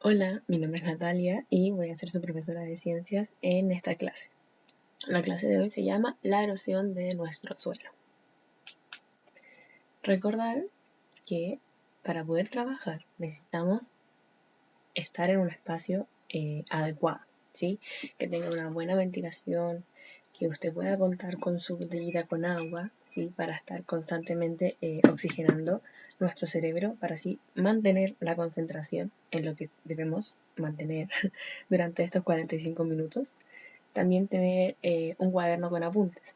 Hola, mi nombre es Natalia y voy a ser su profesora de ciencias en esta clase. La clase de hoy se llama La erosión de nuestro suelo. Recordar que para poder trabajar necesitamos estar en un espacio adecuado, ¿sí? Que tenga una buena ventilación, que usted pueda contar con su botellita con agua, ¿sí? Para estar constantemente oxigenando nuestro cerebro, para así mantener la concentración en lo que debemos mantener durante estos 45 minutos. También tener un cuaderno con apuntes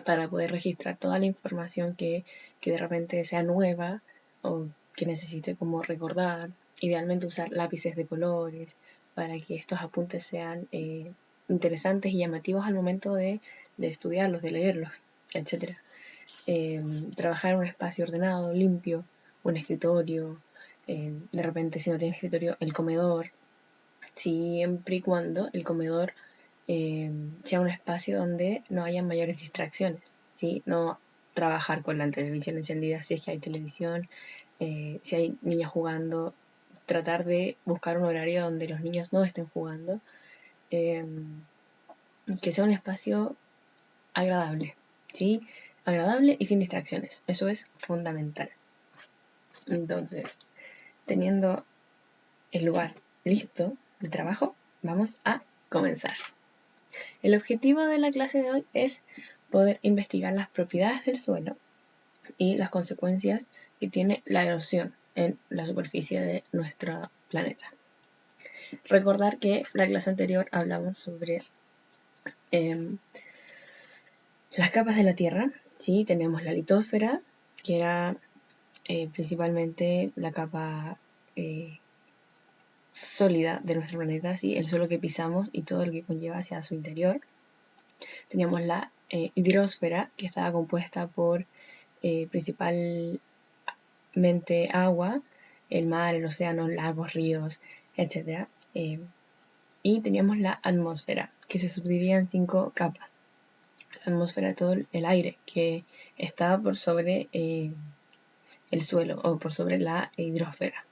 para poder registrar toda la información que de repente sea nueva o que necesite como recordar. Idealmente usar lápices de colores para que estos apuntes sean interesantes y llamativos al momento de estudiarlos, de leerlos, etc. Trabajar en un espacio ordenado, limpio, un escritorio, de repente si no tiene escritorio, el comedor, siempre y cuando el comedor sea un espacio donde no haya mayores distracciones, ¿sí? No trabajar con la televisión encendida si es que hay televisión, si hay niños jugando, tratar de buscar un horario donde los niños no estén jugando, eh, que sea un espacio agradable, ¿sí? Agradable y sin distracciones, eso es fundamental. Entonces, teniendo el lugar listo de trabajo, vamos a comenzar. El objetivo de la clase de hoy es poder investigar las propiedades del suelo y las consecuencias que tiene la erosión en la superficie de nuestro planeta. Recordar que la clase anterior hablamos sobre las capas de la Tierra, ¿sí? Teníamos la litosfera, que era principalmente la capa sólida de nuestro planeta, ¿sí? El suelo que pisamos y todo lo que conlleva hacia su interior. Teníamos la hidrosfera, que estaba compuesta por principalmente agua, el mar, el océano, lagos, ríos, etc. Y teníamos la atmósfera, que se subdividía en 5 capas. La atmósfera, todo el aire que estaba por sobre el suelo o por sobre la hidrosfera.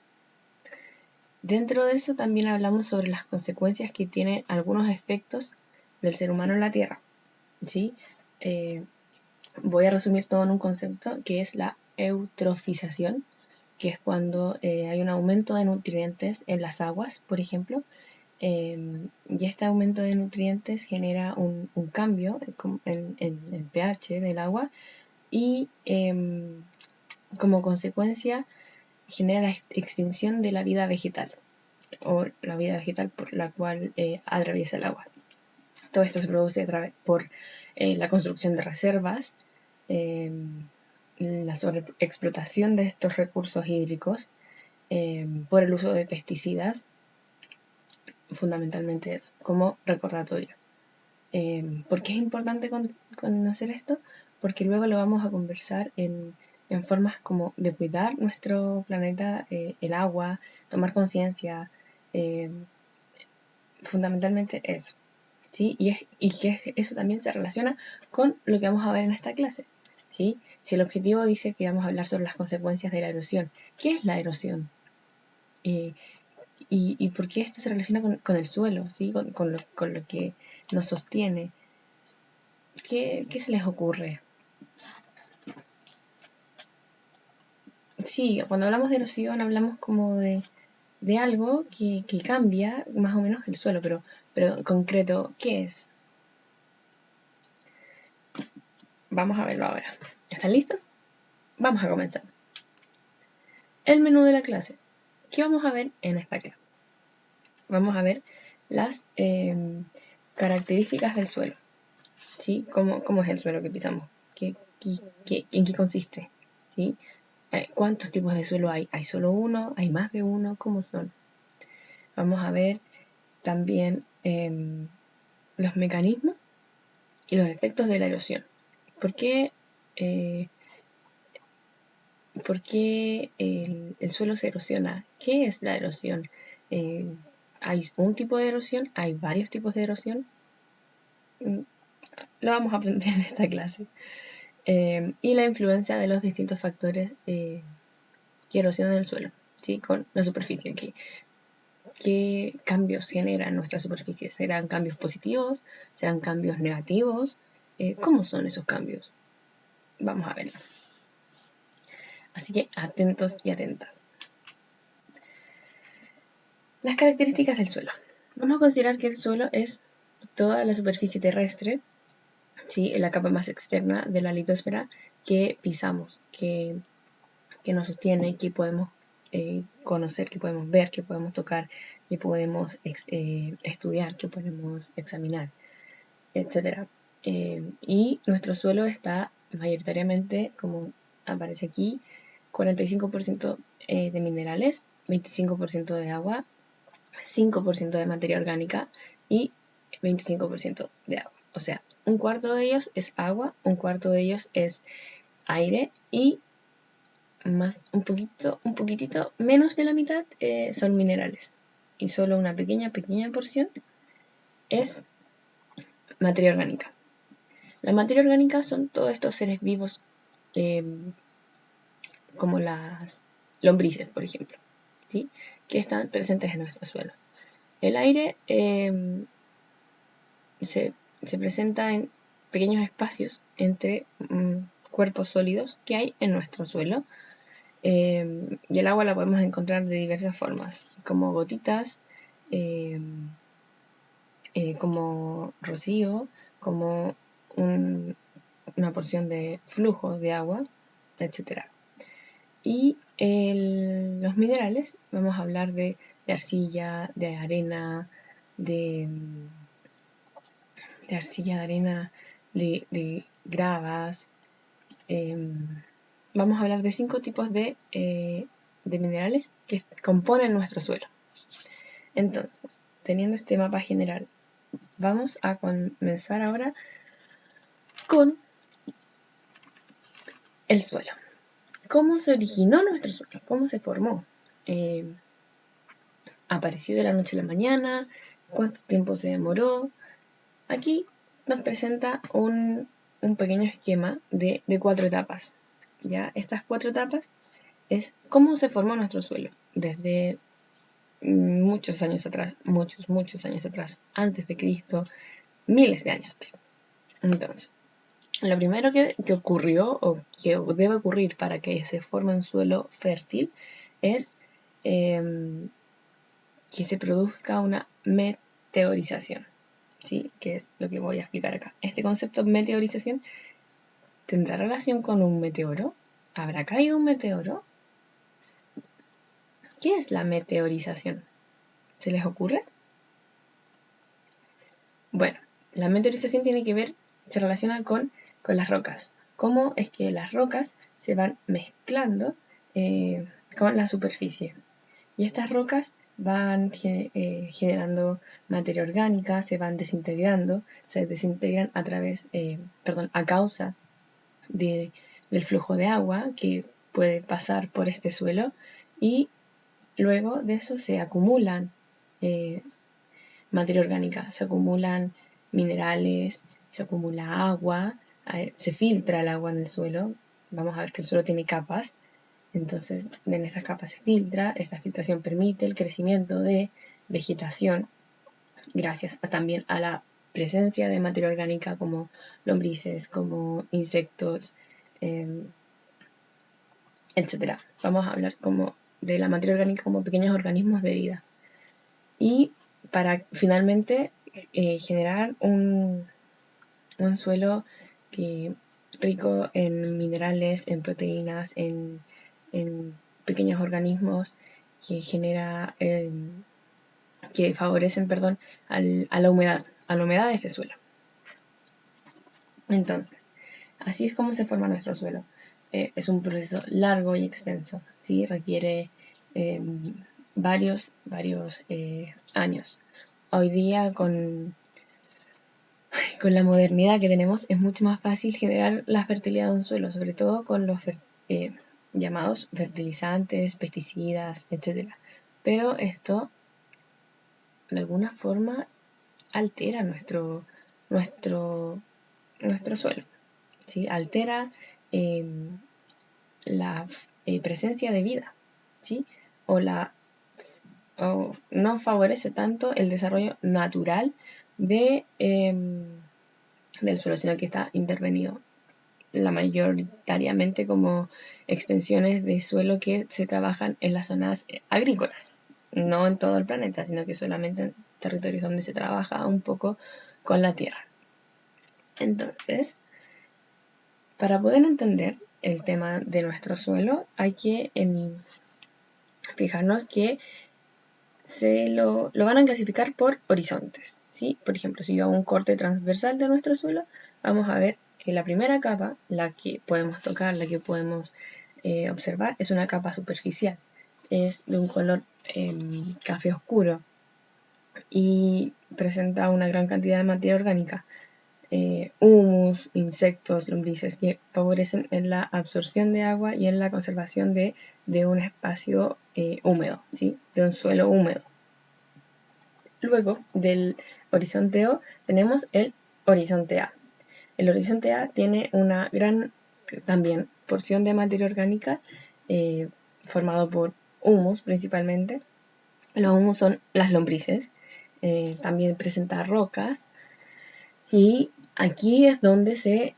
Dentro de eso también hablamos sobre las consecuencias que tienen algunos efectos del ser humano en la Tierra, ¿sí? Voy a resumir todo en un concepto que es la eutrofización, que es cuando hay un aumento de nutrientes en las aguas, por ejemplo, y este aumento de nutrientes genera un cambio en el pH del agua y como consecuencia genera la extinción de la vida vegetal o la vida vegetal por la cual atraviesa el agua. Todo esto se produce por la construcción de reservas, la sobreexplotación de estos recursos hídricos, por el uso de pesticidas, fundamentalmente eso, como recordatorio. ¿Por qué es importante conocer esto? Porque luego lo vamos a conversar en formas como de cuidar nuestro planeta, el agua, tomar conciencia, fundamentalmente eso, ¿sí? Y que eso también se relaciona con lo que vamos a ver en esta clase, ¿sí? Si el objetivo dice que vamos a hablar sobre las consecuencias de la erosión, ¿qué es la erosión? Y por qué esto se relaciona con el suelo, ¿sí? Con lo que nos sostiene. ¿Qué se les ocurre? Sí, cuando hablamos de erosión hablamos como de algo que cambia más o menos el suelo, pero en concreto, ¿qué es? Vamos a verlo ahora. ¿Están listos? Vamos a comenzar. El menú de la clase. ¿Qué vamos a ver en esta clase? Vamos a ver las características del suelo, ¿sí? ¿Cómo es el suelo que pisamos? ¿En qué consiste? ¿Sí? ¿Cuántos tipos de suelo hay? ¿Hay solo uno? ¿Hay más de uno? ¿Cómo son? Vamos a ver también los mecanismos y los efectos de la erosión. ¿Por qué, el suelo se erosiona? ¿Qué es la erosión? ¿Hay un tipo de erosión? ¿Hay varios tipos de erosión? Lo vamos a aprender en esta clase. Y la influencia de los distintos factores que erosionan el suelo, ¿sí? Con la superficie aquí. ¿Qué cambios genera en nuestra superficie? ¿Serán cambios positivos? ¿Serán cambios negativos? ¿Cómo son esos cambios? Vamos a verlo. Así que atentos y atentas. Las características del suelo. Vamos a considerar que el suelo es toda la superficie terrestre, ¿sí? La capa más externa de la litosfera que pisamos, que nos sostiene, que podemos conocer, que podemos ver, que podemos tocar, que podemos estudiar, que podemos examinar, etc. Y nuestro suelo está mayoritariamente, como aparece aquí, 45% de minerales, 25% de agua, 5% de materia orgánica y 25% de agua. O sea, un cuarto de ellos es agua, un cuarto de ellos es aire y un poquitito menos de la mitad son minerales. Y solo una pequeña porción es materia orgánica. La materia orgánica son todos estos seres vivos como las lombrices, por ejemplo, ¿sí? Que están presentes en nuestro suelo. El aire se presenta en pequeños espacios entre cuerpos sólidos que hay en nuestro suelo. Y el agua la podemos encontrar de diversas formas, como gotitas, como rocío, como una porción de flujo de agua, etc. Y los minerales, vamos a hablar de arcilla, de arena, de arcilla, de arena, de gravas. Vamos a hablar de 5 tipos de minerales que componen nuestro suelo. Entonces, teniendo este mapa general, vamos a comenzar ahora con el suelo. ¿Cómo se originó nuestro suelo? ¿Cómo se formó? ¿Apareció de la noche a la mañana? ¿Cuánto tiempo se demoró? Aquí nos presenta un pequeño esquema de 4 etapas. ¿Ya? Estas 4 etapas es cómo se formó nuestro suelo desde muchos años atrás, muchos años atrás, antes de Cristo, miles de años atrás. Entonces, lo primero que ocurrió o que debe ocurrir para que se forme un suelo fértil es que se produzca una meteorización, ¿sí? Que es lo que voy a explicar acá. Este concepto de meteorización tendrá relación con un meteoro. ¿Habrá caído un meteoro? ¿Qué es la meteorización? ¿Se les ocurre? Bueno, la meteorización se relaciona con las rocas. ¿Cómo es que las rocas se van mezclando con la superficie? Y estas rocas van generando materia orgánica, se van desintegrando, se desintegran a causa del flujo de agua que puede pasar por este suelo y luego de eso se acumulan materia orgánica, se acumulan minerales, se acumula agua, se filtra el agua en el suelo. Vamos a ver que el suelo tiene capas, entonces en estas capas se filtra, esta filtración permite el crecimiento de vegetación gracias también a la presencia de materia orgánica como lombrices, como insectos, etc. Vamos a hablar como de la materia orgánica como pequeños organismos de vida. Y para finalmente generar un suelo rico en minerales, en proteínas, en pequeños organismos que que favorecen, a la humedad de ese suelo. Entonces, así es como se forma nuestro suelo. Es un proceso largo y extenso, ¿sí? Requiere varios años. Hoy día con la modernidad que tenemos es mucho más fácil generar la fertilidad de un suelo, sobre todo con los llamados fertilizantes, pesticidas, etc. Pero esto de alguna forma altera nuestro suelo, ¿sí? Altera la presencia de vida, ¿sí? O la no favorece tanto el desarrollo natural del suelo, sino que está intervenido la mayoritariamente como extensiones de suelo que se trabajan en las zonas agrícolas, no en todo el planeta, sino que solamente en territorios donde se trabaja un poco con la tierra. Entonces, para poder entender el tema de nuestro suelo, hay que fijarnos que lo van a clasificar por horizontes, ¿sí? Por ejemplo, si yo hago un corte transversal de nuestro suelo, vamos a ver que la primera capa, la que podemos tocar, la que podemos observar, es una capa superficial. Es de un color café oscuro y presenta una gran cantidad de materia orgánica, humus, insectos, lombrices, que favorecen en la absorción de agua y en la conservación de un espacio húmedo, ¿sí? De un suelo húmedo. Luego del horizonte O tenemos el horizonte A. El horizonte A tiene una gran también porción de materia orgánica formado por humus principalmente. Los humus son las lombrices. También presenta rocas y aquí es donde se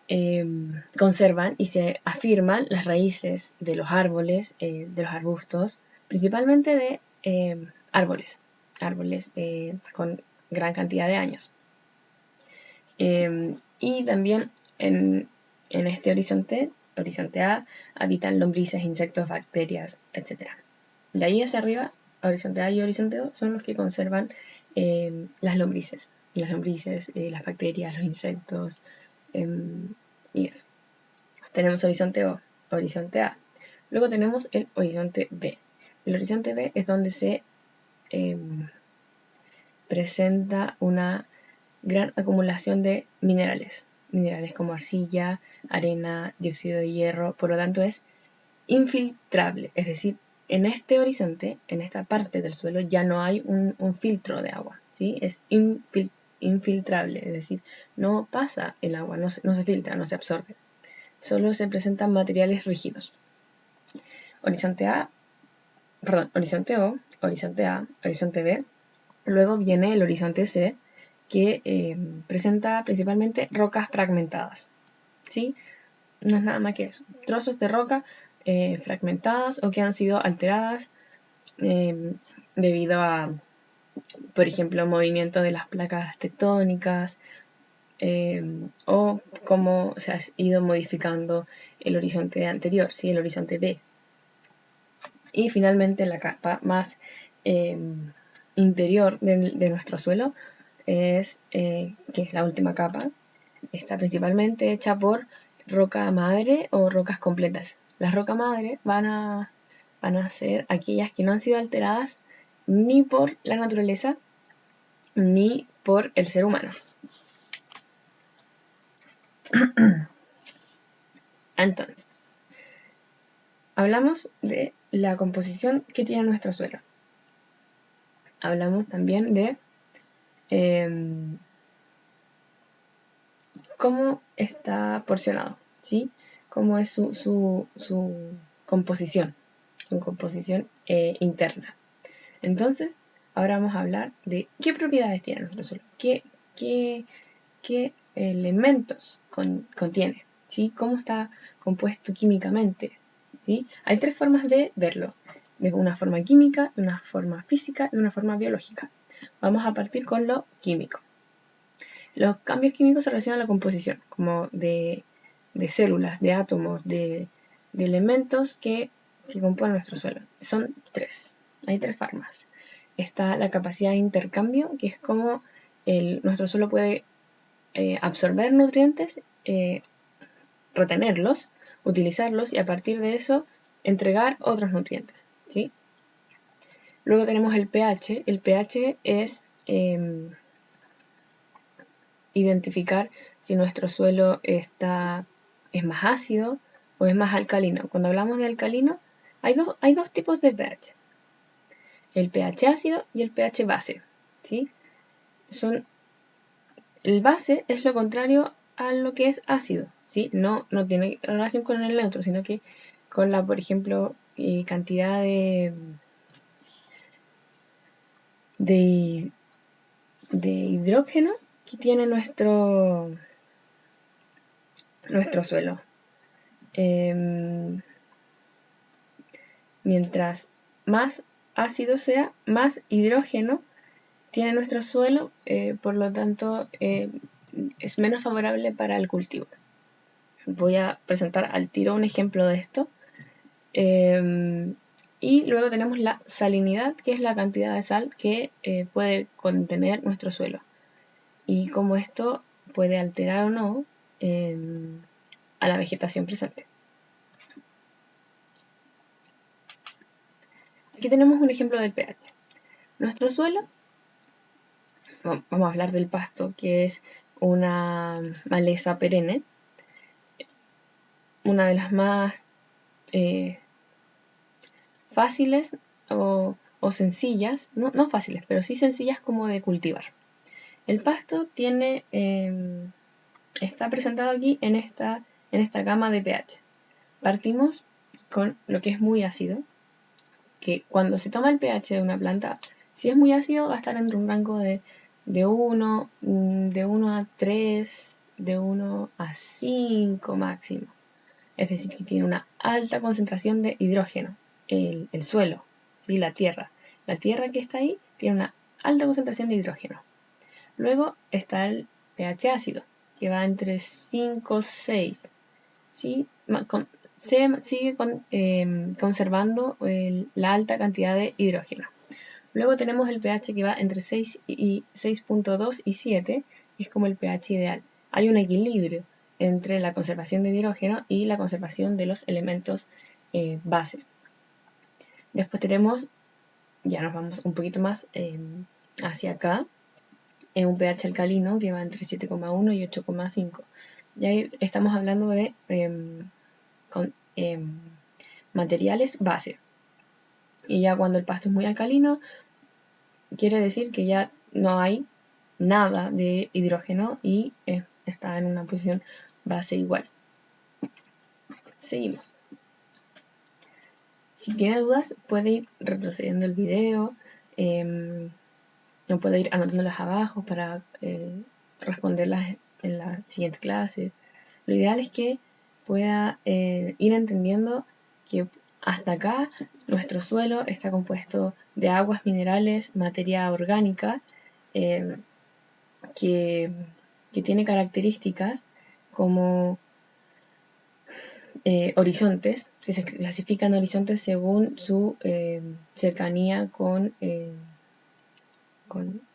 conservan y se afirman las raíces de los árboles, de los arbustos, principalmente de árboles con gran cantidad de años. Y también en este horizonte A, habitan lombrices, insectos, bacterias, etc. De ahí hacia arriba, horizonte A y horizonte O son los que conservan las lombrices, las bacterias, los insectos y eso. Tenemos horizonte O, horizonte A. Luego tenemos el horizonte B. El horizonte B es donde se presenta una gran acumulación de minerales como arcilla, arena, dióxido de hierro, por lo tanto es infiltrable, es decir, en este horizonte, en esta parte del suelo ya no hay un filtro de agua, ¿sí? Es infiltrable, es decir, no pasa el agua, no se filtra, no se absorbe, solo se presentan materiales rígidos. Horizonte O, horizonte A, horizonte B. Luego viene el horizonte C, que presenta principalmente rocas fragmentadas, ¿sí? No es nada más que eso, trozos de roca fragmentadas o que han sido alteradas debido a, por ejemplo, movimiento de las placas tectónicas o cómo se ha ido modificando el horizonte anterior, ¿sí? El horizonte B. Y finalmente la capa más interior de nuestro suelo que es la última capa, está principalmente hecha por roca madre o rocas completas. Las rocas madre van a ser aquellas que no han sido alteradas ni por la naturaleza ni por el ser humano. Entonces, hablamos de la composición que tiene nuestro suelo. Hablamos también de cómo está porcionado, ¿sí? Cómo es su composición, interna. Entonces, ahora vamos a hablar de qué propiedades tiene nuestro suelo, qué elementos contiene, ¿sí? Cómo está compuesto químicamente, ¿sí? Hay tres formas de verlo, de una forma química, de una forma física y de una forma biológica. Vamos a partir con lo químico. Los cambios químicos se relacionan a la composición, como de células, de átomos, de elementos que componen nuestro suelo. Son tres. Hay tres formas. Está la capacidad de intercambio, que es como nuestro suelo puede absorber nutrientes, retenerlos, utilizarlos y a partir de eso entregar otros nutrientes, ¿sí? Luego tenemos el pH. El pH es identificar si nuestro suelo es más ácido o es más alcalino. Cuando hablamos de alcalino, hay dos tipos de pH. El pH ácido y el pH base, ¿sí? El base es lo contrario a lo que es ácido, ¿sí? No tiene relación con el neutro, sino que con la, por ejemplo, cantidad de hidrógeno que tiene nuestro suelo. Mientras más ácido sea, más hidrógeno tiene nuestro suelo, por lo tanto es menos favorable para el cultivo. Voy a presentar al tiro un ejemplo de esto. Y luego tenemos la salinidad, que es la cantidad de sal que puede contener nuestro suelo. Y cómo esto puede alterar o no a la vegetación presente. Aquí tenemos un ejemplo del pH. Nuestro suelo, vamos a hablar del pasto, que es una maleza perenne, una de las más fáciles o sencillas, no fáciles, pero sí sencillas como de cultivar. El pasto tiene, está presentado aquí en esta gama de pH. Partimos con lo que es muy ácido, que cuando se toma el pH de una planta, si es muy ácido va a estar entre un rango de 1, de 1 a 3, de 1 a 5 máximo. Es decir, que tiene una alta concentración de hidrógeno, el suelo, ¿sí? La tierra. La tierra que está ahí tiene una alta concentración de hidrógeno. Luego está el pH ácido, que va entre 5 y 6. ¿Sí? Se sigue conservando la alta cantidad de hidrógeno. Luego tenemos el pH que va entre 6.2 y 7, que es como el pH ideal. Hay un equilibrio entre la conservación de hidrógeno y la conservación de los elementos base. Después tenemos, ya nos vamos un poquito más hacia acá, un pH alcalino que va entre 7,1 y 8,5. Y ahí estamos hablando de materiales base. Y ya cuando el pasto es muy alcalino, quiere decir que ya no hay nada de hidrógeno y está en una posición base igual. Seguimos. Si tiene dudas, puede ir retrocediendo el video, o puede ir anotándolas abajo para responderlas en la siguiente clase. Lo ideal es que pueda ir entendiendo que hasta acá nuestro suelo está compuesto de aguas minerales, materia orgánica, que tiene características como horizontes, que se clasifican horizontes según su cercanía con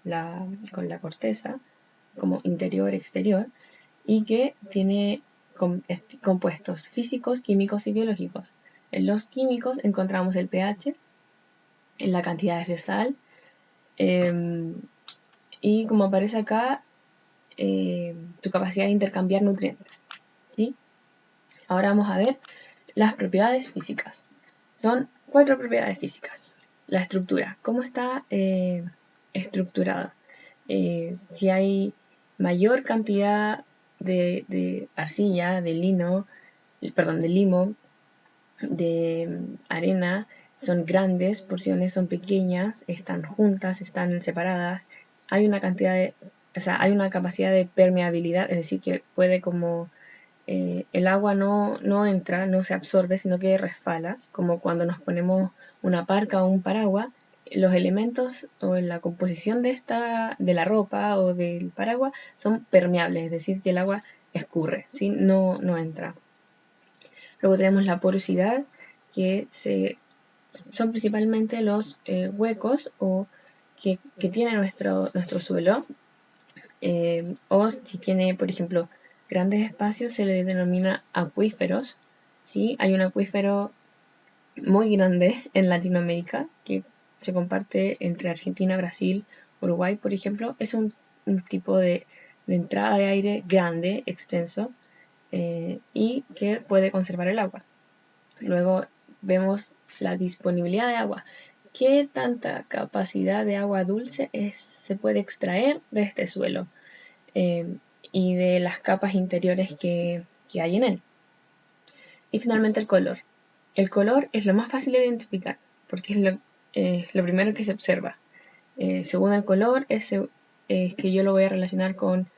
la corteza, como interior-exterior, y que tiene compuestos físicos, químicos y biológicos. En los químicos encontramos el pH, en las cantidades de sal, y como aparece acá, su capacidad de intercambiar nutrientes. ¿Sí? Ahora vamos a ver las propiedades físicas. Son 4 propiedades físicas. La estructura, ¿cómo está estructurada? Si hay mayor cantidad de arcilla, de limo, de arena, son grandes, porciones son pequeñas, están juntas, están separadas, hay una hay una capacidad de permeabilidad, es decir, que puede como el agua no entra, no se absorbe, sino que resfala, como cuando nos ponemos una parca o un paraguas, los elementos o la composición de la ropa o del paraguas son permeables, es decir, que el agua escurre, ¿sí? no entra. Luego tenemos la porosidad, que son principalmente los huecos que tiene nuestro suelo, o si tiene, por ejemplo, grandes espacios, se le denomina acuíferos. ¿Sí? Hay un acuífero muy grande en Latinoamérica que se comparte entre Argentina, Brasil, Uruguay, por ejemplo. Es un tipo de entrada de aire grande, extenso, y que puede conservar el agua. Luego vemos la disponibilidad de agua. ¿Qué tanta capacidad de agua dulce se puede extraer de este suelo y de las capas interiores que hay en él? Y finalmente el color. El color es lo más fácil de identificar porque es lo primero que se observa. según el color, es que yo lo voy a relacionar con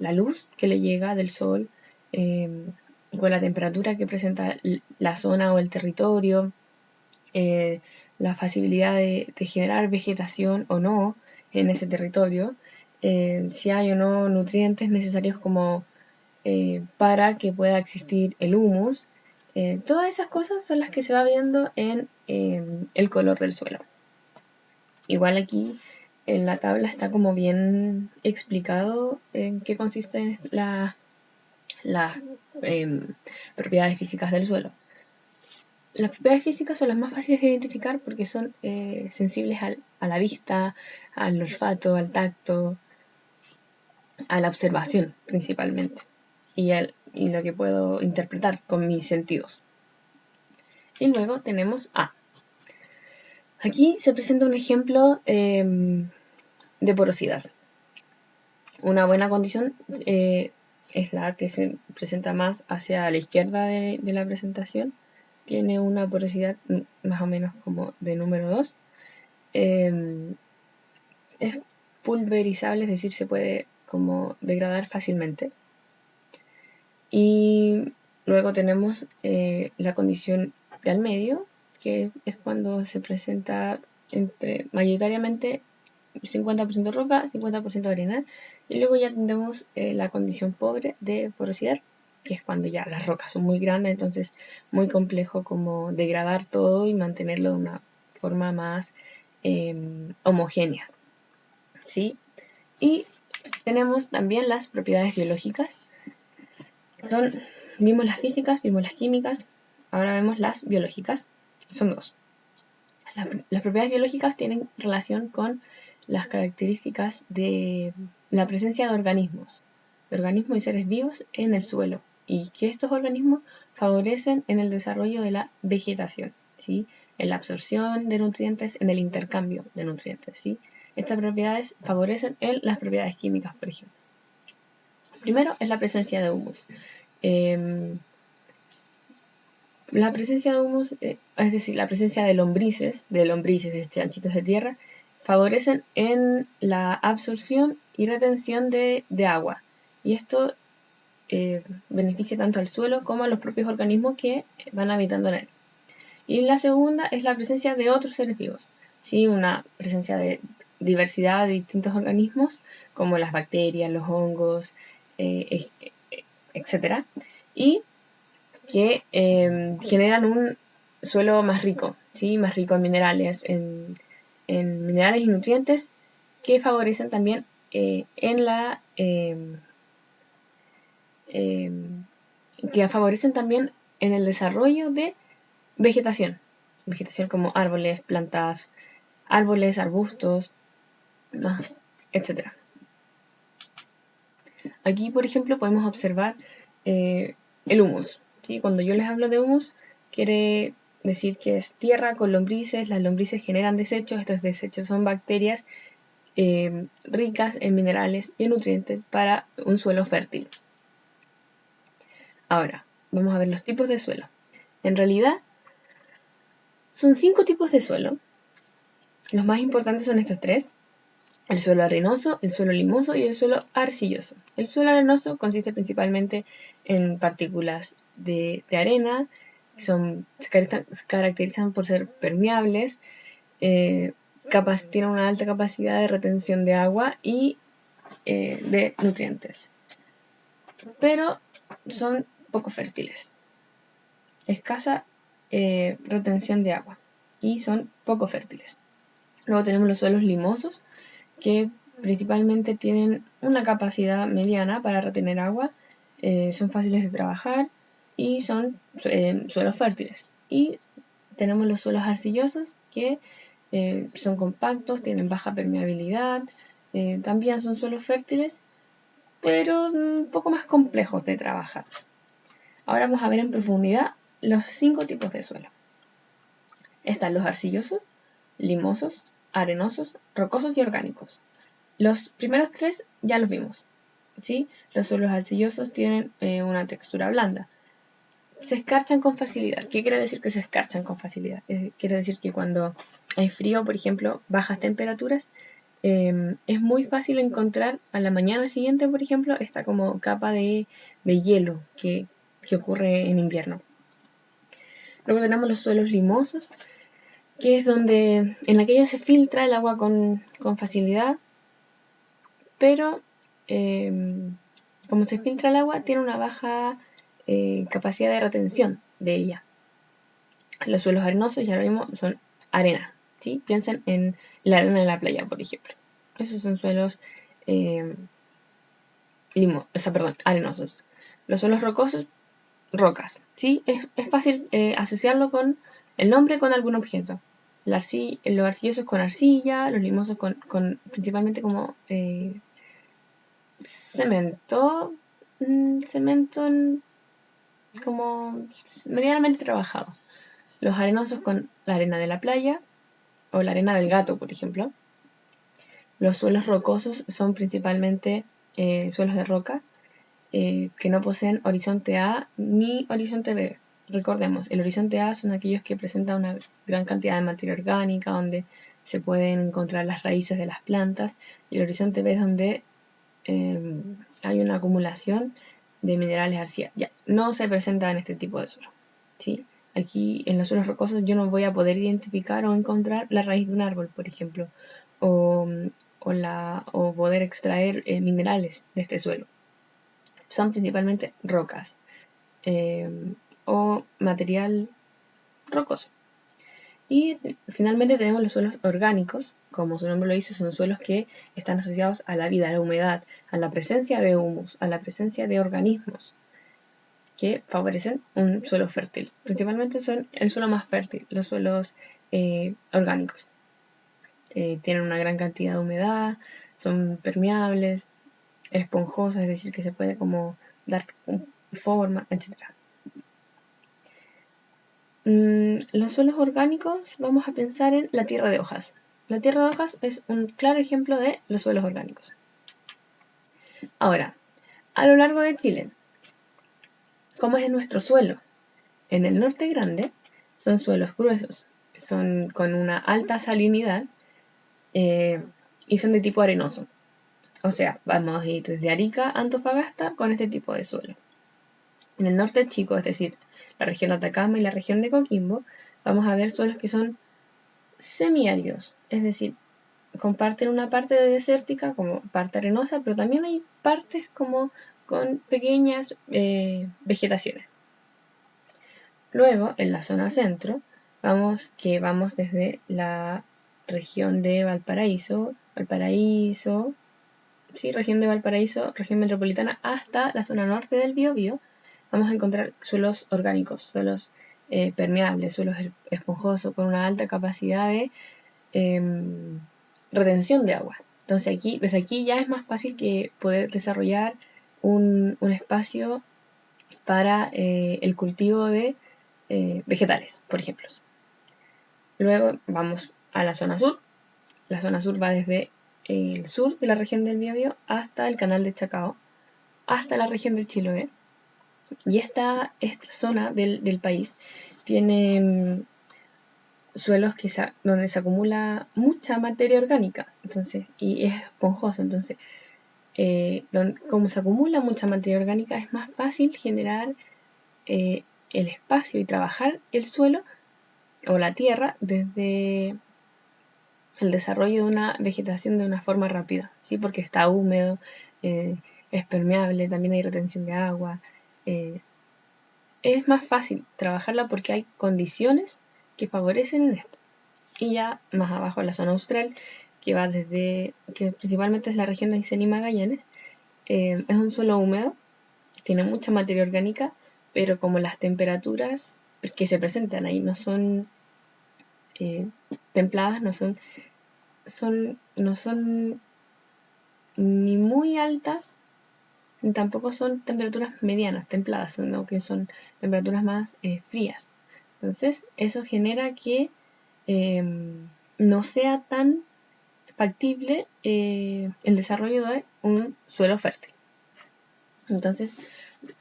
la luz que le llega del sol, con la temperatura que presenta la zona o el territorio, la facilidad de generar vegetación o no en ese territorio, si hay o no nutrientes necesarios como para que pueda existir el humus. Todas esas cosas son las que se va viendo en el color del suelo. Igual aquí en la tabla está como bien explicado en qué consisten las propiedades físicas del suelo. Las propiedades físicas son las más fáciles de identificar porque son sensibles a la vista, al olfato, al tacto, a la observación principalmente y lo que puedo interpretar con mis sentidos. Y luego tenemos A. Aquí se presenta un ejemplo de porosidad. Una buena condición es la que se presenta más hacia la izquierda de la presentación. Tiene una porosidad más o menos como de número 2. Es pulverizable, es decir, se puede como degradar fácilmente. Y luego tenemos la condición de al medio, que es cuando se presenta mayoritariamente 50% roca, 50% arena, y luego ya tendremos la condición pobre de porosidad, que es cuando ya las rocas son muy grandes, entonces muy complejo como degradar todo y mantenerlo de una forma más homogénea, ¿sí? Y tenemos también las propiedades biológicas. Vimos las físicas, vimos las químicas, ahora vemos las biológicas. Son dos. Las propiedades biológicas tienen relación con las características de la presencia de organismos y seres vivos en el suelo, y que estos organismos favorecen en el desarrollo de la vegetación, ¿sí? En la absorción de nutrientes, en el intercambio de nutrientes, ¿sí? Estas propiedades favorecen en las propiedades químicas, por ejemplo. Primero es la presencia de humus. La presencia de humus, es decir, la presencia de lombrices, de chanchitos de tierra, favorecen en la absorción y retención de agua. Y esto beneficia tanto al suelo como a los propios organismos que van habitando en él. Y la segunda es la presencia de otros seres vivos, ¿sí? Una presencia de diversidad de distintos organismos, como las bacterias, los hongos, etc. Y que generan un suelo más rico, ¿sí? Más rico en minerales, en minerales y nutrientes que favorecen también en la que favorecen también en el desarrollo de vegetación como árboles, plantas, árboles, arbustos, etc. Aquí, por ejemplo, podemos observar el humus, ¿sí? Cuando yo les hablo de humus, quiere decir que es tierra con lombrices. Las lombrices generan desechos. Estos desechos son bacterias ricas en minerales y en nutrientes para un suelo fértil. Ahora, vamos a ver los tipos de suelo. En realidad, son 5 tipos de suelo. Los más importantes son estos 3. El suelo arenoso, el suelo limoso y el suelo arcilloso. El suelo arenoso consiste principalmente en partículas de arena, que se caracterizan por ser permeables, tienen una alta capacidad de retención de agua y de nutrientes, pero son poco fértiles. Escasa retención de agua y son poco fértiles. Luego tenemos los suelos limosos, que principalmente tienen una capacidad mediana para retener agua, son fáciles de trabajar y son suelos fértiles. Y tenemos los suelos arcillosos, que son compactos, tienen baja permeabilidad, también son suelos fértiles, pero un poco más complejos de trabajar. Ahora vamos a ver en profundidad los 5 tipos de suelo. Están los arcillosos, limosos, arenosos, rocosos y orgánicos. Los primeros 3 ya los vimos, ¿sí? Los suelos arcillosos tienen una textura blanda. Se escarchan con facilidad. ¿Qué quiere decir que se escarchan con facilidad? Quiere decir que cuando hay frío, por ejemplo, bajas temperaturas, es muy fácil encontrar a la mañana siguiente, por ejemplo, esta como capa de hielo que ocurre en invierno. Luego tenemos los suelos limosos, que es donde en aquello se filtra el agua con facilidad, pero como se filtra el agua, tiene una baja capacidad de retención de ella. Los suelos arenosos, ya lo vimos, son arena, ¿sí? Piensen en la arena de la playa, por ejemplo. Esos son suelos arenosos. Los suelos rocosos, rocas, ¿sí? Es fácil asociarlo con el nombre con algún objeto. Los arcillosos con arcilla, los limosos con principalmente como cemento, como medianamente trabajado. Los arenosos con la arena de la playa o la arena del gato, por ejemplo. Los suelos rocosos son principalmente suelos de roca que no poseen horizonte A ni horizonte B. Recordemos, el horizonte A son aquellos que presentan una gran cantidad de materia orgánica, donde se pueden encontrar las raíces de las plantas, y el horizonte B es donde hay una acumulación de minerales arcilla. Ya, no se presenta en este tipo de suelo, ¿sí? Aquí en los suelos rocosos yo no voy a poder identificar o encontrar la raíz de un árbol, por ejemplo, o poder extraer minerales de este suelo. Son principalmente rocas o material rocoso. Y finalmente tenemos los suelos orgánicos, como su nombre lo dice, son suelos que están asociados a la vida, a la humedad, a la presencia de humus, a la presencia de organismos que favorecen un suelo fértil. Principalmente son el suelo más fértil, los suelos orgánicos. Tienen una gran cantidad de humedad, son permeables, esponjosos, es decir, que se puede como dar forma, etc. Los suelos orgánicos, vamos a pensar en la tierra de hojas. La tierra de hojas es un claro ejemplo de los suelos orgánicos. Ahora, a lo largo de Chile, ¿cómo es nuestro suelo? En el norte grande son suelos gruesos, son con una alta salinidad y son de tipo arenoso. O sea, vamos a ir desde Arica a Antofagasta con este tipo de suelo. En el norte chico, es decir, la región de Atacama y la región de Coquimbo, vamos a ver suelos que son semiáridos, es decir, comparten una parte de desértica como parte arenosa, pero también hay partes como con pequeñas vegetaciones. Luego, en la zona centro, vamos desde la región de Valparaíso, sí, región de Valparaíso, región metropolitana, hasta la zona norte del Biobío, vamos a encontrar suelos orgánicos, suelos permeables, suelos esponjosos con una alta capacidad de retención de agua. Entonces desde aquí ya es más fácil que poder desarrollar un espacio para el cultivo de vegetales, por ejemplo. Luego vamos a la zona sur. La zona sur va desde el sur de la región del Biobío hasta el canal de Chacao, hasta la región del Chiloé. Y esta zona del país tiene suelos donde se acumula mucha materia orgánica, entonces, y es esponjoso, entonces, como se acumula mucha materia orgánica, es más fácil generar el espacio y trabajar el suelo o la tierra desde el desarrollo de una vegetación de una forma rápida, ¿sí? Porque está húmedo, es permeable, también hay retención de agua. Es más fácil trabajarla porque hay condiciones que favorecen en esto. Y ya más abajo la zona austral, que principalmente es la región de Aysén y Magallanes, es un suelo húmedo, tiene mucha materia orgánica, pero como las temperaturas que se presentan ahí no son templadas, no son ni muy altas, ni tampoco son temperaturas medianas, templadas, sino que son temperaturas más frías. Entonces, eso genera que no sea tan factible el desarrollo de un suelo fértil. Entonces,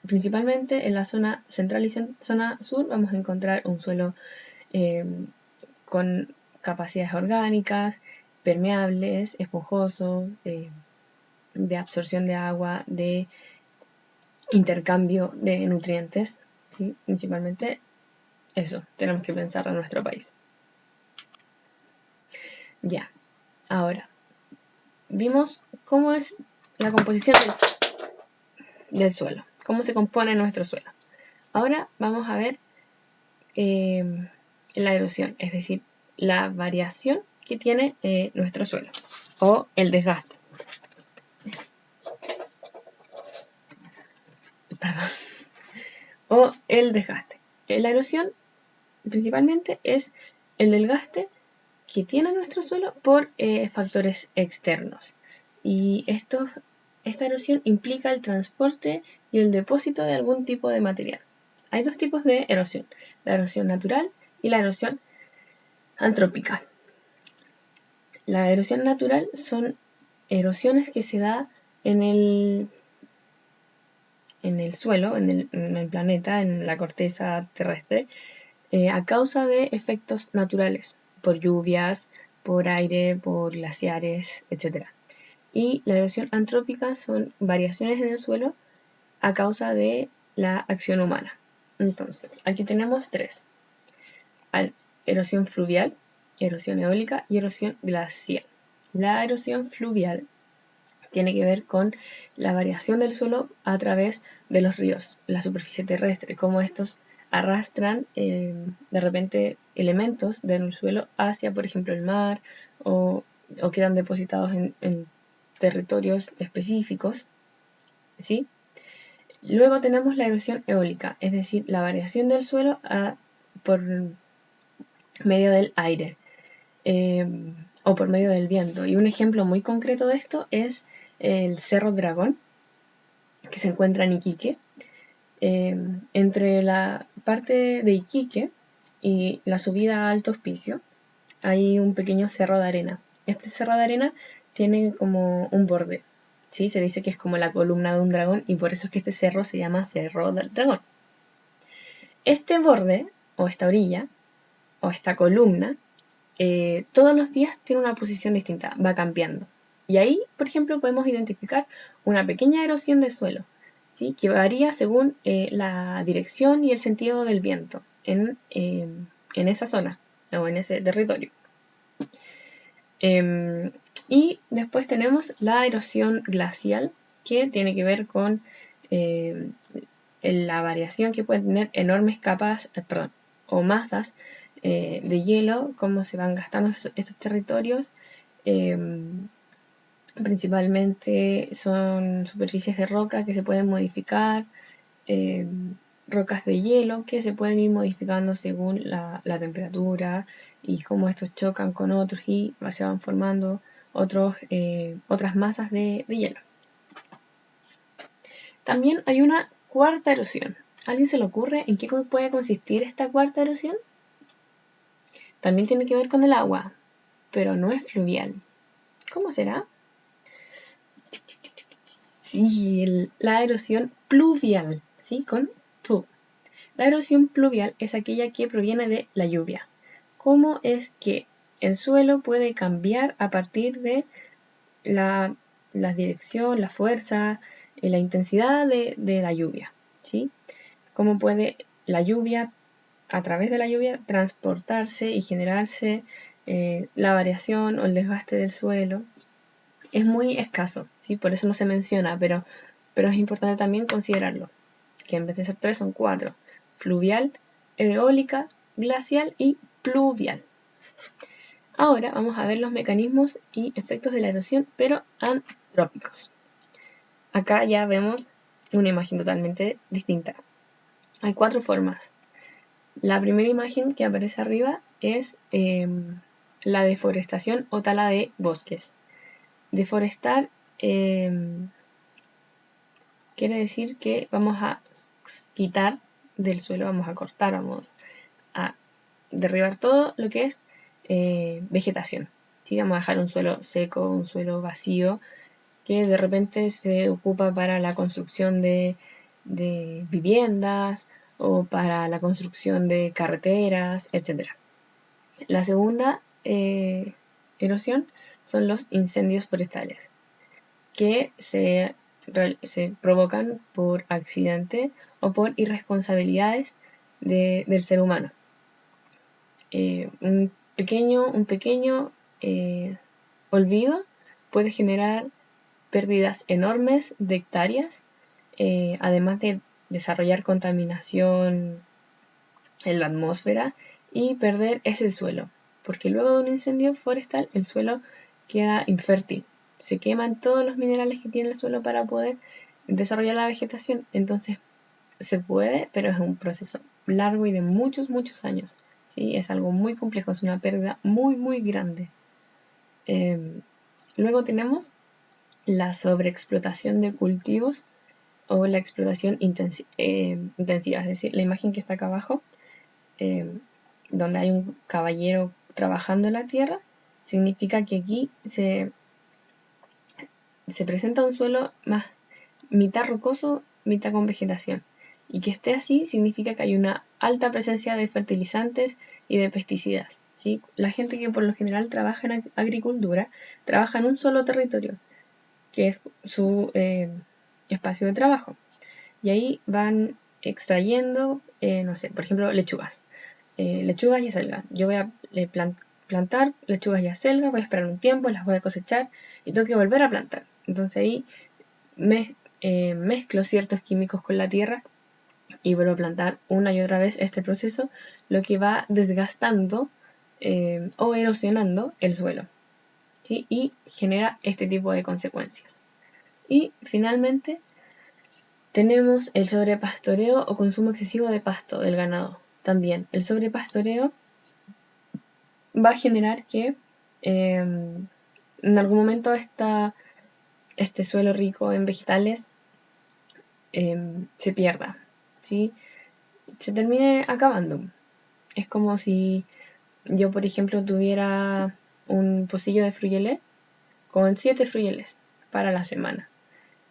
principalmente en la zona central y zona sur vamos a encontrar un suelo con capacidades orgánicas, permeables, esponjosos, de absorción de agua, de intercambio de nutrientes, ¿sí? Principalmente eso, tenemos que pensar en nuestro país. Ya, ahora, vimos cómo es la composición del suelo, cómo se compone nuestro suelo. Ahora vamos a ver la erosión, es decir, la variación que tiene nuestro suelo, o el desgaste. Perdón. O el desgaste. La erosión principalmente es el desgaste que tiene nuestro suelo por factores externos. Y esta erosión implica el transporte y el depósito de algún tipo de material. Hay dos tipos de erosión, la erosión natural y la erosión antrópica. La erosión natural son erosiones que se da en el suelo, en el planeta, en la corteza terrestre, a causa de efectos naturales, por lluvias, por aire, por glaciares, etc. Y la erosión antrópica son variaciones en el suelo a causa de la acción humana. Entonces, aquí tenemos tres. Erosión fluvial, erosión eólica y erosión glacial. La erosión fluvial tiene que ver con la variación del suelo a través de los ríos, la superficie terrestre, cómo estos arrastran de repente elementos del suelo hacia, por ejemplo, el mar o quedan depositados en territorios específicos, ¿sí? Luego tenemos la erosión eólica, es decir, la variación del suelo por medio del aire o por medio del viento. Y un ejemplo muy concreto de esto es el Cerro Dragón, que se encuentra en Iquique. Entre la parte de Iquique y la subida a Alto Hospicio hay un pequeño cerro de arena. Este cerro de arena tiene como un borde, ¿sí? Se dice que es como la columna de un dragón y por eso es que este cerro se llama Cerro del Dragón. Este borde, o esta orilla, o esta columna, todos los días tiene una posición distinta, va cambiando. Y ahí, por ejemplo, podemos identificar una pequeña erosión de suelo, ¿sí? Que varía según la dirección y el sentido del viento en esa zona o en ese territorio. Y después tenemos la erosión glacial, que tiene que ver con la variación que pueden tener enormes capas, o masas de hielo, cómo se van gastando esos territorios. Principalmente son superficies de roca que se pueden modificar, rocas de hielo que se pueden ir modificando según la temperatura y cómo estos chocan con otros y se van formando otras masas de hielo. También hay una cuarta erosión. ¿A alguien se le ocurre en qué puede consistir esta cuarta erosión? También tiene que ver con el agua, pero no es fluvial. ¿Cómo será? Sí, la erosión pluvial, ¿sí? Con plu. La erosión pluvial es aquella que proviene de la lluvia. ¿Cómo es que el suelo puede cambiar a partir de la dirección, la fuerza, la intensidad de la lluvia, ¿sí? ¿Cómo puede la lluvia, a través de la lluvia, transportarse y generarse la variación o el desgaste del suelo? Es muy escaso, ¿sí? Por eso no se menciona, pero es importante también considerarlo, que en vez de ser 3 son 4. Fluvial, eólica, glacial y pluvial. Ahora vamos a ver los mecanismos y efectos de la erosión, pero antrópicos. Acá ya vemos una imagen totalmente distinta. Hay 4 formas. La primera imagen que aparece arriba es la deforestación o tala de bosques. Deforestar quiere decir que vamos a quitar del suelo, vamos a cortar, vamos a derribar todo lo que es vegetación. ¿Sí? Vamos a dejar un suelo seco, un suelo vacío, que de repente se ocupa para la construcción de viviendas o para la construcción de carreteras, etc. La segunda erosión son los incendios forestales, que se provocan por accidente o por irresponsabilidades del ser humano. Un pequeño olvido puede generar pérdidas enormes de hectáreas, además de desarrollar contaminación en la atmósfera y perder ese suelo, porque luego de un incendio forestal el suelo queda infértil, se queman todos los minerales que tiene el suelo para poder desarrollar la vegetación. Entonces se puede, pero es un proceso largo y de muchos años, ¿sí? Es algo muy complejo, es una pérdida muy grande. Luego tenemos la sobreexplotación de cultivos o la explotación intensiva, es decir, la imagen que está acá abajo, donde hay un caballero trabajando en la tierra, significa que aquí se presenta un suelo más mitad rocoso, mitad con vegetación. Y que esté así significa que hay una alta presencia de fertilizantes y de pesticidas, ¿sí? La gente que por lo general trabaja en agricultura trabaja en un solo territorio, que es su espacio de trabajo. Y ahí van extrayendo, no sé, por ejemplo, lechugas. Lechugas y acelgas. Yo voy a plantar lechugas y acelgas, voy a esperar un tiempo, las voy a cosechar y tengo que volver a plantar. Entonces ahí mezclo ciertos químicos con la tierra y vuelvo a plantar una y otra vez este proceso, lo que va desgastando o erosionando el suelo, ¿sí? Y genera este tipo de consecuencias. Y finalmente tenemos el sobrepastoreo o consumo excesivo de pasto del ganado. También el sobrepastoreo va a generar que en algún momento este suelo rico en vegetales se pierda, ¿sí? Se termine acabando. Es como si yo, por ejemplo, tuviera un pocillo de frugelé con 7 frugeles para la semana.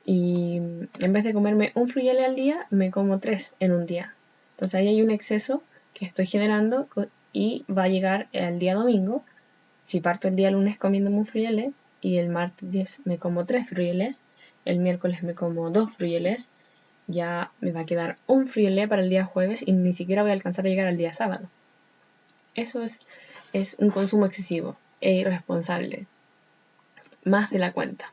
Y en vez de comerme un frugelé al día, me como 3 en un día. Entonces ahí hay un exceso que estoy generando y va a llegar el día domingo. Si parto el día lunes comiéndome un frugelé y el martes me como 3 frugeles, el miércoles me como 2 frugeles, ya me va a quedar un frugelé para el día jueves y ni siquiera voy a alcanzar a llegar al día sábado. Eso es un consumo excesivo e irresponsable, más de la cuenta.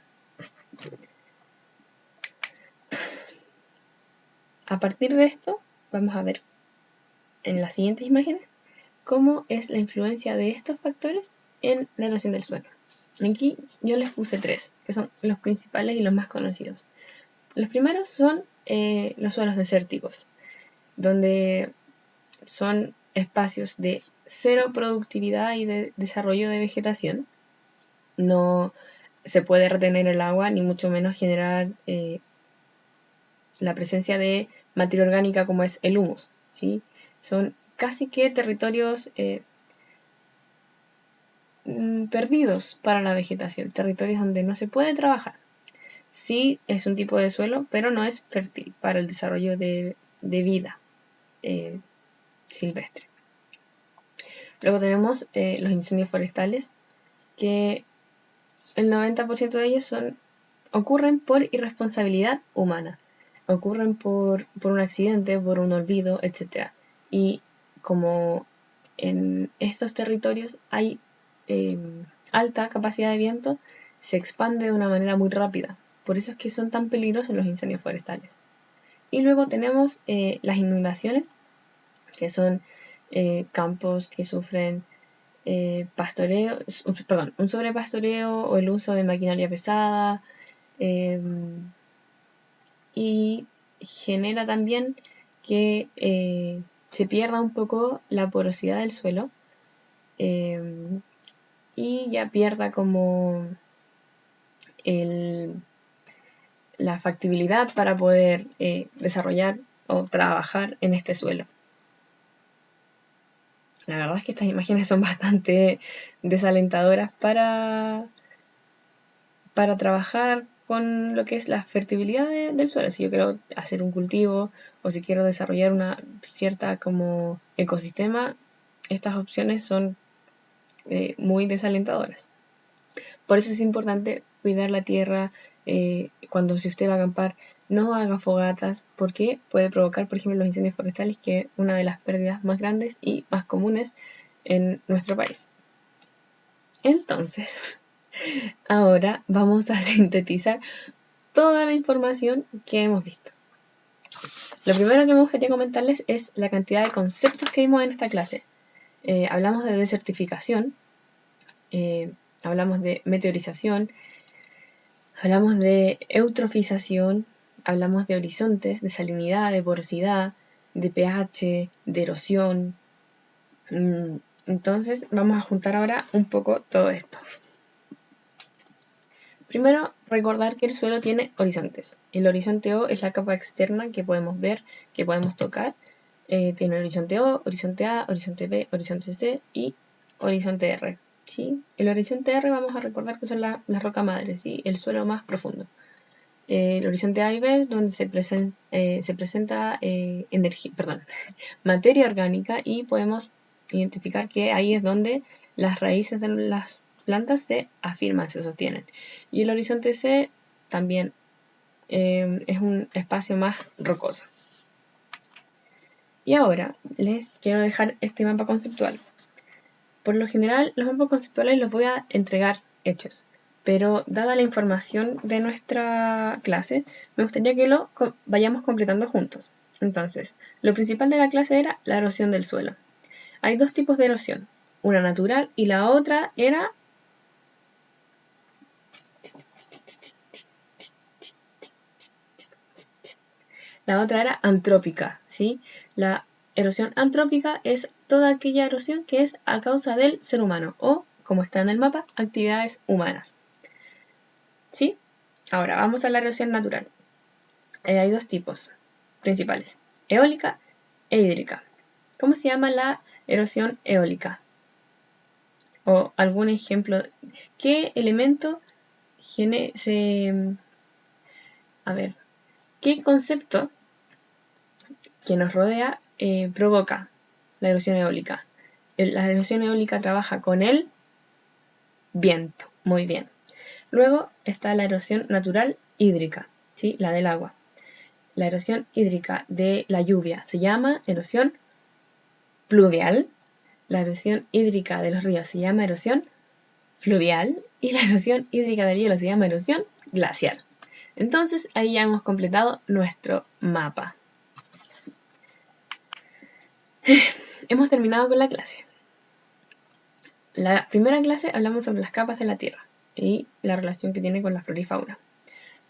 A partir de esto, vamos a ver en las siguientes imágenes cómo es la influencia de estos factores en la erosión del suelo. Aquí yo les puse 3, que son los principales y los más conocidos. Los primeros son los suelos desérticos, donde son espacios de cero productividad y de desarrollo de vegetación. No se puede retener el agua, ni mucho menos generar la presencia de materia orgánica como es el humus, ¿sí? Son casi que territorios perdidos para la vegetación, territorios donde no se puede trabajar. Sí es un tipo de suelo, pero no es fértil para el desarrollo de vida silvestre. Luego tenemos los incendios forestales, que el 90% de ellos ocurren por irresponsabilidad humana, ocurren por un accidente, por un olvido, etc. Y como en estos territorios hay alta capacidad de viento, se expande de una manera muy rápida. Por eso es que son tan peligrosos los incendios forestales. Y luego tenemos las inundaciones, que son campos que sufren un sobrepastoreo o el uso de maquinaria pesada, y genera también que se pierda un poco la porosidad del suelo y ya pierda como la factibilidad para poder desarrollar o trabajar en este suelo. La verdad es que estas imágenes son bastante desalentadoras para trabajar con lo que es la fertilidad del suelo. Si yo quiero hacer un cultivo o si quiero desarrollar una cierta como ecosistema, estas opciones son muy desalentadoras. Por eso es importante cuidar la tierra. Si usted va a acampar, no haga fogatas porque puede provocar, por ejemplo, los incendios forestales, que es una de las pérdidas más grandes y más comunes en nuestro país. Entonces, ahora vamos a sintetizar toda la información que hemos visto. Lo primero que me gustaría comentarles es la cantidad de conceptos que vimos en esta clase. Hablamos de desertificación, hablamos de meteorización, hablamos de eutrofización, hablamos de horizontes, de salinidad, de porosidad, de pH, de erosión. Entonces vamos a juntar ahora un poco todo esto. Primero, recordar que el suelo tiene horizontes. El horizonte O es la capa externa que podemos ver, que podemos tocar. Tiene horizonte O, horizonte A, horizonte B, horizonte C y horizonte R. ¿Sí? El horizonte R vamos a recordar que son las rocas madres, ¿sí? El suelo más profundo. El horizonte A y B es donde se presenta materia orgánica, y podemos identificar que ahí es donde las raíces de las plantas se afirman, se sostienen. Y el horizonte C también es un espacio más rocoso. Y ahora les quiero dejar este mapa conceptual. Por lo general, los mapas conceptuales los voy a entregar hechos, pero dada la información de nuestra clase, me gustaría que lo vayamos completando juntos. Entonces, lo principal de la clase era la erosión del suelo. Hay dos tipos de erosión, una natural y la otra era... La otra era antrópica, ¿sí? La erosión antrópica es toda aquella erosión que es a causa del ser humano o, como está en el mapa, actividades humanas. ¿Sí? Ahora, vamos a la erosión natural. Hay dos tipos principales, eólica e hídrica. ¿Cómo se llama la erosión eólica? O algún ejemplo. ¿Qué elemento qué concepto que nos rodea provoca la erosión eólica? La erosión eólica trabaja con el viento. Muy bien. Luego está la erosión natural hídrica, ¿sí? La del agua. La erosión hídrica de la lluvia se llama erosión pluvial. La erosión hídrica de los ríos se llama erosión fluvial. Y la erosión hídrica del hielo se llama erosión glacial. Entonces ahí ya hemos completado nuestro mapa. Hemos terminado con la clase. La primera clase hablamos sobre las capas de la Tierra y la relación que tiene con la flora y fauna.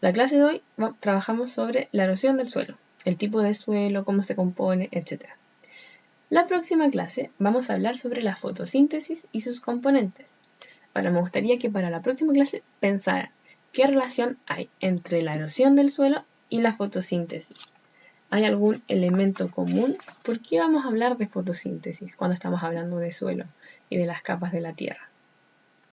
La clase de hoy trabajamos sobre la erosión del suelo, el tipo de suelo, cómo se compone, etc. La próxima clase vamos a hablar sobre la fotosíntesis y sus componentes. Ahora me gustaría que para la próxima clase pensaran qué relación hay entre la erosión del suelo y la fotosíntesis. ¿Hay algún elemento común? ¿Por qué vamos a hablar de fotosíntesis cuando estamos hablando de suelo y de las capas de la Tierra?